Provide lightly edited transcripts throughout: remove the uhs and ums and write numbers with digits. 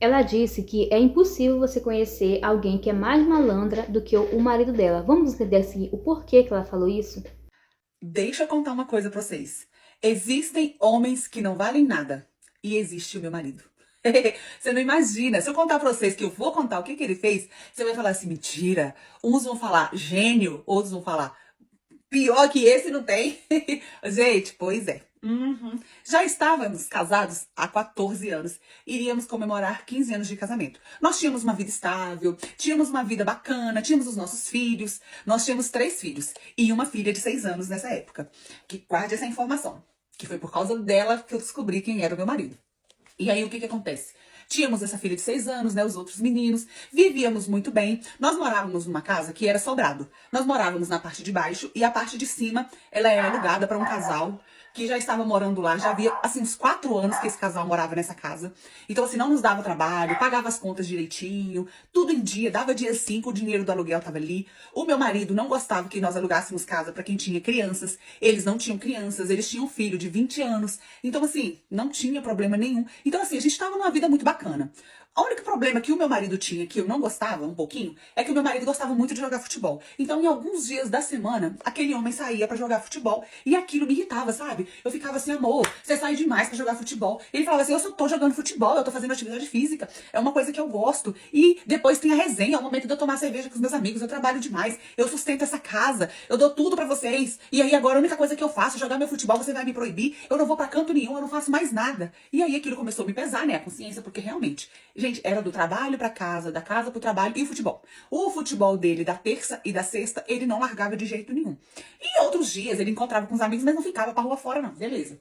Ela disse que é impossível você conhecer alguém que é mais malandra do que o marido dela. Vamos entender assim o porquê que ela falou isso? Deixa eu contar uma coisa pra vocês. Existem homens que não valem nada. E existe o meu marido. Você não imagina. Se eu contar pra vocês que eu vou contar o que ele fez, você vai falar assim, mentira. Uns vão falar gênio, outros vão falar pior que esse não tem. Gente, pois é. Uhum. Já estávamos casados há 14 anos. Iríamos comemorar 15 anos de casamento. Nós tínhamos uma vida estável, tínhamos uma vida bacana, tínhamos os nossos filhos. Nós tínhamos 3 filhos e uma filha de 6 anos nessa época. Que guarde essa informação. Que foi por causa dela que eu descobri quem era o meu marido. E aí, o que que acontece? Tínhamos essa filha de 6 anos, né? Os outros meninos. Vivíamos muito bem. Nós morávamos numa casa que era sobrado. Nós morávamos na parte de baixo e a parte de cima, ela era alugada para um casal que já estava morando lá. Já havia, assim, uns 4 anos que esse casal morava nessa casa. Então, assim, não nos dava trabalho, pagava as contas direitinho, tudo em dia, dava dia 5, o dinheiro do aluguel estava ali. O meu marido não gostava que nós alugássemos casa para quem tinha crianças. Eles não tinham crianças, eles tinham um filho de 20 anos. Então, assim, não tinha problema nenhum. Então, assim, a gente estava numa vida muito bacana. O único problema que o meu marido tinha, que eu não gostava um pouquinho, é que o meu marido gostava muito de jogar futebol. Então, em alguns dias da semana, aquele homem saía pra jogar futebol e aquilo me irritava, sabe? Eu ficava assim, amor, você sai demais pra jogar futebol. Ele falava assim, eu só tô jogando futebol, eu tô fazendo atividade física, é uma coisa que eu gosto. E depois tem a resenha, é o momento de eu tomar cerveja com os meus amigos, eu trabalho demais, eu sustento essa casa, eu dou tudo pra vocês. E aí agora a única coisa que eu faço é jogar meu futebol, você vai me proibir, eu não vou pra canto nenhum, eu não faço mais nada. E aí aquilo começou a me pesar, né, a consciência, porque realmente, gente, era do trabalho pra casa, da casa pro trabalho e o futebol. O futebol dele da terça e da sexta, ele não largava de jeito nenhum. E outros dias ele encontrava com os amigos, mas não ficava pra rua fora, não. Beleza.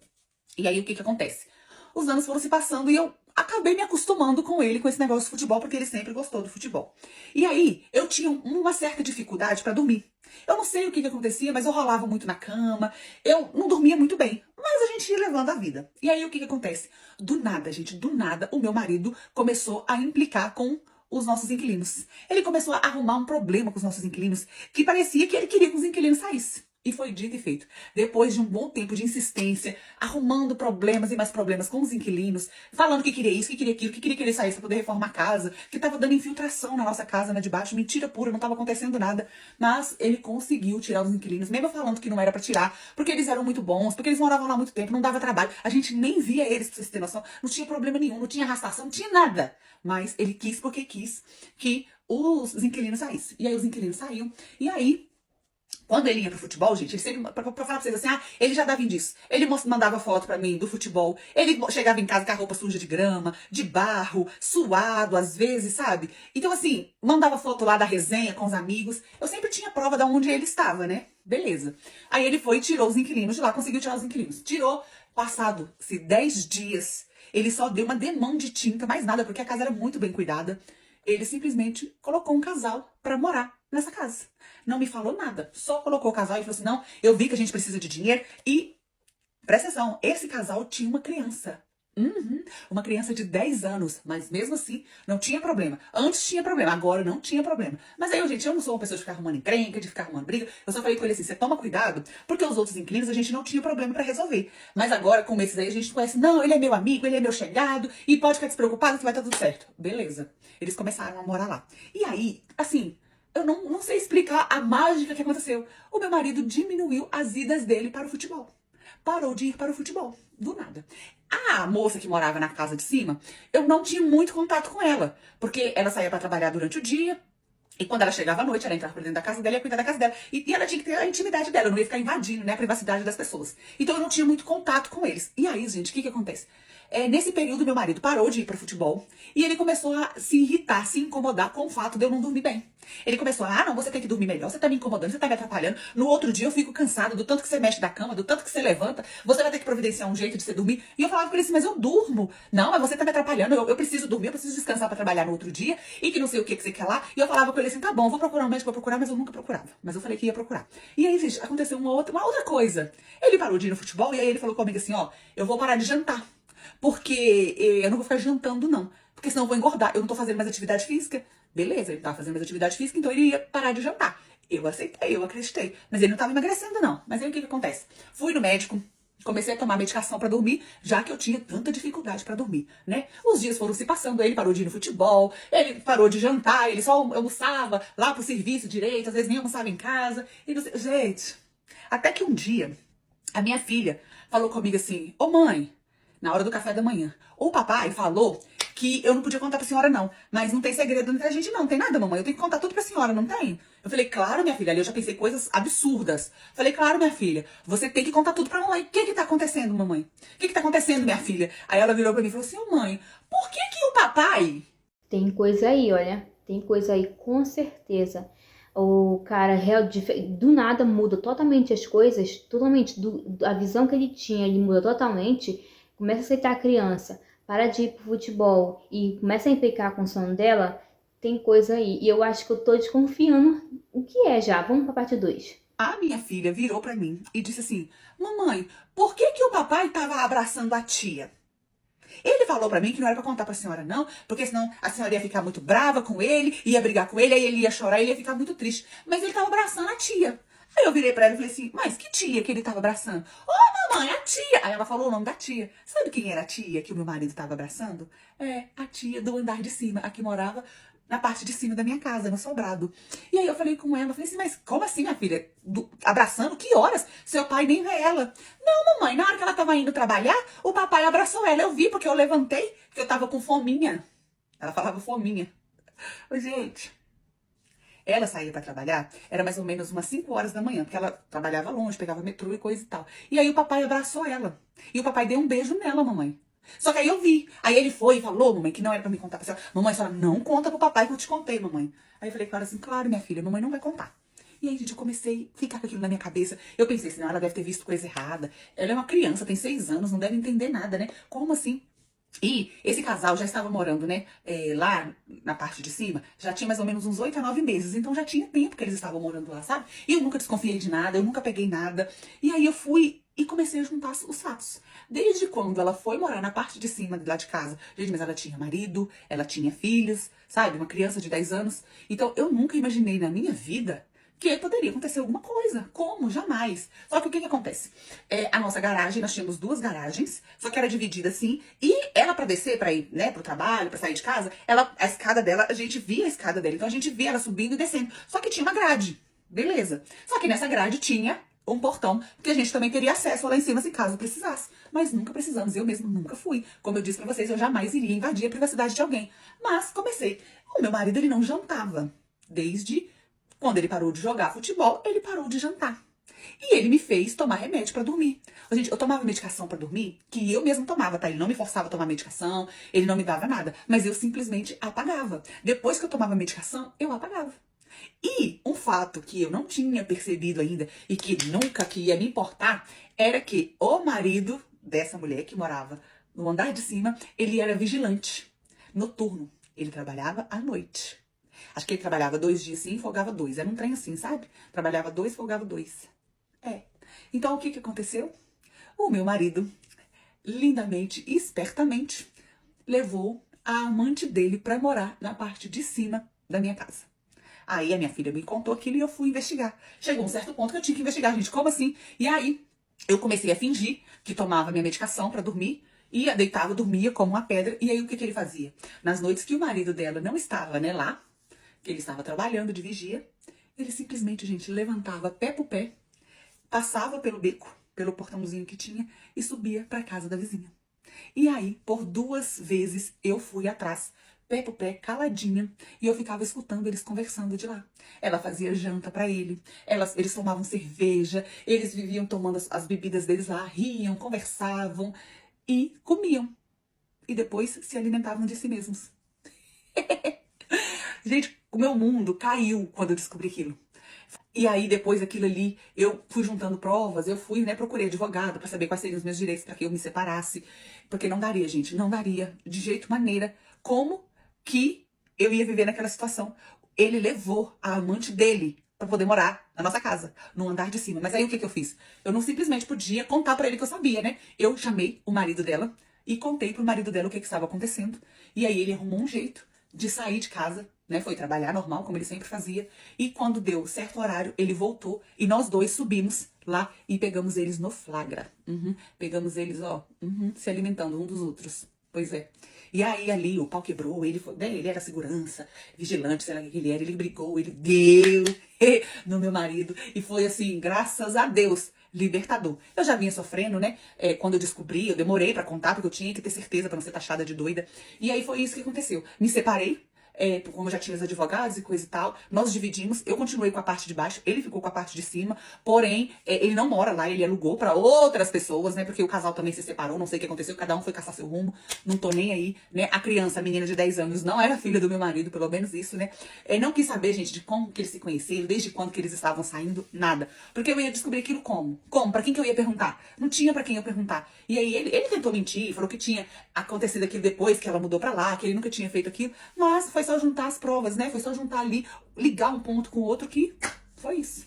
E aí o que que acontece? Os anos foram se passando e eu acabei me acostumando com ele, com esse negócio de futebol, porque ele sempre gostou do futebol. E aí eu tinha uma certa dificuldade pra dormir. Eu não sei o que que acontecia, mas eu rolava muito na cama, eu não dormia muito bem. Mas a gente ia levando a vida. E aí o que que acontece? Do nada, gente, do nada, o meu marido começou a implicar com os nossos inquilinos. Ele começou a arrumar um problema com os nossos inquilinos, que parecia que ele queria que os inquilinos saíssem. E foi dito e feito. Depois de um bom tempo de insistência, arrumando problemas e mais problemas com os inquilinos, falando que queria isso, que queria aquilo, que queria que ele saísse para poder reformar a casa, que estava dando infiltração na nossa casa, na de baixo, mentira pura, não estava acontecendo nada. Mas ele conseguiu tirar os inquilinos, mesmo falando que não era para tirar, porque eles eram muito bons, porque eles moravam lá há muito tempo, não dava trabalho. A gente nem via eles, pra vocês terem noção, não tinha problema nenhum, não tinha arrastação, não tinha nada. Mas ele quis porque quis que os inquilinos saíssem. E aí os inquilinos saíam. E aí quando ele ia pro futebol, gente, ele sempre, pra falar pra vocês assim, ele já dava indício. Ele mandava foto pra mim do futebol. Ele chegava em casa com a roupa suja de grama, de barro, suado às vezes, sabe? Então, assim, mandava foto lá da resenha com os amigos. Eu sempre tinha prova de onde ele estava, né? Beleza. Aí ele foi e tirou os inquilinos de lá, conseguiu tirar os inquilinos. Tirou, passado-se 10 dias, ele só deu uma demão de tinta, mais nada, porque a casa era muito bem cuidada. Ele simplesmente colocou um casal pra morar nessa casa. Não me falou nada, só colocou o casal e falou assim: não, eu vi que a gente precisa de dinheiro e, presta atenção, esse casal tinha uma criança. Uhum, uma criança de 10 anos, mas mesmo assim não tinha problema. Antes tinha problema, agora não tinha problema. Mas aí, gente, eu não sou uma pessoa de ficar arrumando encrenca, de ficar arrumando briga. Eu só falei com ele assim: você toma cuidado, porque os outros inquilinos a gente não tinha problema pra resolver. Mas agora, com esses aí, a gente conhece: não, ele é meu amigo, ele é meu chegado, e pode ficar despreocupado que vai estar tudo certo. Beleza. Eles começaram a morar lá. E aí, assim, eu não sei explicar a mágica que aconteceu. O meu marido diminuiu as idas dele para o futebol. Parou de ir para o futebol, do nada. A moça que morava na casa de cima, eu não tinha muito contato com ela, porque ela saía para trabalhar durante o dia, e quando ela chegava à noite, ela entrava por dentro da casa dela e ia cuidar da casa dela. E ela tinha que ter a intimidade dela, eu não ia ficar invadindo, né, a privacidade das pessoas. Então eu não tinha muito contato com eles. E aí, gente, o que que acontece? Nesse período, meu marido parou de ir para futebol e ele começou a se irritar, se incomodar com o fato de eu não dormir bem. Ele começou a, não, você tem que dormir melhor, você tá me incomodando, você tá me atrapalhando. No outro dia eu fico cansado do tanto que você mexe da cama, do tanto que você levanta, você vai ter que providenciar um jeito de você dormir. E eu falava com ele assim, mas eu durmo. Não, mas você tá me atrapalhando, eu preciso dormir, eu preciso descansar para trabalhar no outro dia e que não sei o que você quer lá. E eu falava com ele assim, tá bom, vou procurar um médico, vou procurar, mas eu nunca procurava. Mas eu falei que ia procurar. E aí, gente, aconteceu uma outra coisa. Ele parou de ir no futebol e aí ele falou comigo assim, ó, eu vou parar de jantar. Porque eu não vou ficar jantando, não. Porque senão eu vou engordar. Eu não tô fazendo mais atividade física. Beleza, ele tava fazendo mais atividade física, então ele ia parar de jantar. Eu aceitei, eu acreditei. Mas ele não tava emagrecendo, não. Mas aí o que que acontece? Fui no médico. Comecei a tomar medicação pra dormir, já que eu tinha tanta dificuldade pra dormir, né? Os dias foram se passando, ele parou de ir no futebol, ele parou de jantar, ele só almoçava lá pro serviço direito, às vezes nem almoçava em casa. E não sei... Gente, até que um dia, a minha filha falou comigo assim, ô mãe, na hora do café da manhã, o papai falou que eu não podia contar pra senhora não, mas não tem segredo entre a gente não, tem nada, mamãe, eu tenho que contar tudo pra senhora, não tem? Eu falei, claro, minha filha, ali eu já pensei coisas absurdas. Falei, claro, minha filha, você tem que contar tudo pra mamãe. O que que tá acontecendo, mamãe? O que que tá acontecendo, minha filha? Aí ela virou pra mim e falou assim, ô mãe, por que que o papai... Tem coisa aí, olha. Tem coisa aí, com certeza. O cara do nada muda totalmente as coisas, totalmente a visão que ele tinha, ele muda totalmente. Começa a aceitar a criança, para de ir pro futebol e começa a implicar com o sono dela. Tem coisa aí. E eu acho que eu tô desconfiando o que é já. Vamos pra parte 2. A minha filha virou pra mim e disse assim, mamãe, por que que o papai tava abraçando a tia? Ele falou pra mim que não era pra contar pra senhora não, porque senão a senhora ia ficar muito brava com ele, ia brigar com ele, aí ele ia chorar, ele ia ficar muito triste. Mas ele tava abraçando a tia. Aí eu virei pra ela e falei assim, mas que tia que ele tava abraçando? Ô, mamãe, a tia. Aí ela falou o nome da tia. Sabe quem era a tia que o meu marido tava abraçando? É, a tia do andar de cima, a que morava na parte de cima da minha casa, no sobrado. E aí eu falei com ela, falei assim, mas como assim, minha filha? Abraçando? Que horas? Seu pai nem vê ela. Não, mamãe, na hora que ela tava indo trabalhar, o papai abraçou ela. Eu vi, porque eu levantei, que eu tava com fominha. Ela falava fominha. Ô, gente, ela saía pra trabalhar, era mais ou menos umas 5 horas da manhã, porque ela trabalhava longe, pegava metrô e coisa e tal. E aí o papai abraçou ela. E o papai deu um beijo nela, mamãe. Só que aí eu vi. Aí ele foi e falou, mamãe, que não era pra me contar pra senhora. Mamãe, a senhora não conta pro papai que eu te contei, mamãe. Aí eu falei claro assim, claro, minha filha, mamãe não vai contar. E aí, gente, eu comecei a ficar com aquilo na minha cabeça. Eu pensei assim, não, ela deve ter visto coisa errada. Ela é uma criança, tem 6 anos, não deve entender nada, né? Como assim? E esse casal já estava morando, né, lá na parte de cima, já tinha mais ou menos uns 8 a 9 meses, então já tinha tempo que eles estavam morando lá, sabe? E eu nunca desconfiei de nada, eu nunca peguei nada. E aí eu fui e comecei a juntar os fatos. Desde quando ela foi morar na parte de cima lá de casa, gente, mas ela tinha marido, ela tinha filhos, sabe? Uma criança de 10 anos. Então eu nunca imaginei na minha vida que poderia acontecer alguma coisa. Como? Jamais. Só que o que que acontece? A nossa garagem, nós tínhamos 2 garagens, só que era dividida assim, e ela pra descer, pra ir, né, pro trabalho, pra sair de casa, a escada dela, a gente via a escada dela, então a gente via ela subindo e descendo. Só que tinha uma grade, beleza. Só que nessa grade tinha um portão, que a gente também teria acesso lá em cima se caso precisasse. Mas nunca precisamos, eu mesmo nunca fui. Como eu disse pra vocês, eu jamais iria invadir a privacidade de alguém. Mas comecei. O meu marido, ele não jantava. Desde quando ele parou de jogar futebol, ele parou de jantar. E ele me fez tomar remédio pra dormir. Gente, eu tomava medicação pra dormir, que eu mesmo tomava, tá? Ele não me forçava a tomar medicação, ele não me dava nada. Mas eu simplesmente apagava. Depois que eu tomava medicação, eu apagava. E um fato que eu não tinha percebido ainda e que nunca que ia me importar era que o marido dessa mulher que morava no andar de cima, ele era vigilante noturno. Ele trabalhava à noite. Acho que ele trabalhava 2 dias sim, folgava 2. Era um trem assim, sabe? Trabalhava 2, folgava 2. Então o que que aconteceu? O meu marido, lindamente e espertamente, levou a amante dele pra morar na parte de cima da minha casa. Aí a minha filha me contou aquilo e eu fui investigar. Chegou um certo ponto que eu tinha que investigar, gente, como assim? E aí eu comecei a fingir que tomava minha medicação pra dormir, ia, deitava, dormia como uma pedra. E aí o que que ele fazia? Nas noites que o marido dela não estava, né, lá, que ele estava trabalhando de vigia, ele simplesmente, gente, levantava pé por pé, passava pelo beco, pelo portãozinho que tinha e subia pra casa da vizinha. E aí, por 2 vezes, eu fui atrás, pé por pé, caladinha, e eu ficava escutando eles conversando de lá. Ela fazia janta pra ele, eles tomavam cerveja, eles viviam tomando as bebidas deles lá, riam, conversavam e comiam. E depois se alimentavam de si mesmos. Gente, o meu mundo caiu quando eu descobri aquilo. E aí, depois daquilo ali, eu fui juntando provas, eu fui, né, procurei advogado pra saber quais seriam os meus direitos pra que eu me separasse. Porque não daria, gente, não daria, de jeito maneira, como que eu ia viver naquela situação. Ele levou a amante dele pra poder morar na nossa casa, no andar de cima. Mas aí o que que eu fiz? Eu não simplesmente podia contar pra ele que eu sabia, né? Eu chamei o marido dela e contei pro marido dela o que que estava acontecendo. E aí ele arrumou um jeito de sair de casa, né? Foi trabalhar normal, como ele sempre fazia. E quando deu certo horário, ele voltou e nós 2 subimos lá e pegamos eles no flagra. Pegamos eles, ó, se alimentando um dos outros. Pois é. E aí ali o pau quebrou, ele foi, né, ele era segurança, vigilante, sei lá o que ele era, ele brigou, ele deu no meu marido e foi assim, graças a Deus, libertador. Eu já vinha sofrendo, né? Quando eu descobri, eu demorei pra contar porque eu tinha que ter certeza pra não ser taxada de doida. E aí foi isso que aconteceu. Me separei. Como eu já tinha os advogados e coisa e tal, nós dividimos, eu continuei com a parte de baixo, ele ficou com a parte de cima, porém, ele não mora lá, ele alugou pra outras pessoas, né, porque o casal também se separou, não sei o que aconteceu, cada um foi caçar seu rumo, não tô nem aí, né, a criança, a menina de 10 anos, não era filha do meu marido, pelo menos isso, né, não quis saber, gente, de como que eles se conheceram, desde quando que eles estavam saindo, nada, porque eu ia descobrir aquilo como, pra quem que eu ia perguntar? Não tinha pra quem eu perguntar, e aí ele tentou mentir, falou que tinha acontecido aquilo depois, que ela mudou pra lá, que ele nunca tinha feito aquilo, mas foi só juntar as provas, né? Foi só juntar ali, ligar um ponto com o outro que foi isso.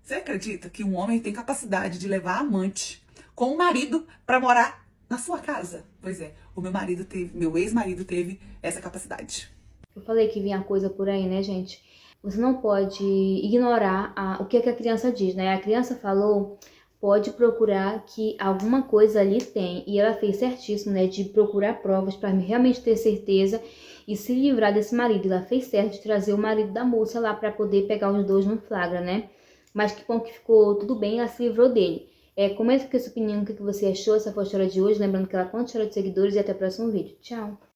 Você acredita que um homem tem capacidade de levar a amante com o marido pra morar na sua casa? Pois é, meu ex-marido teve essa capacidade. Eu falei que vinha coisa por aí, né, gente? Você não pode ignorar o que a criança diz, né? A criança falou, pode procurar que alguma coisa ali tem. E ela fez certíssimo, né? De procurar provas para realmente ter certeza e se livrar desse marido. Ela fez certo de trazer o marido da moça lá para poder pegar os dois no flagra, né? Mas que bom que ficou tudo bem, ela se livrou dele. Comenta com a sua opinião, o que você achou, essa foi a história de hoje. Lembrando que ela conta a história de seguidores e até o próximo vídeo. Tchau!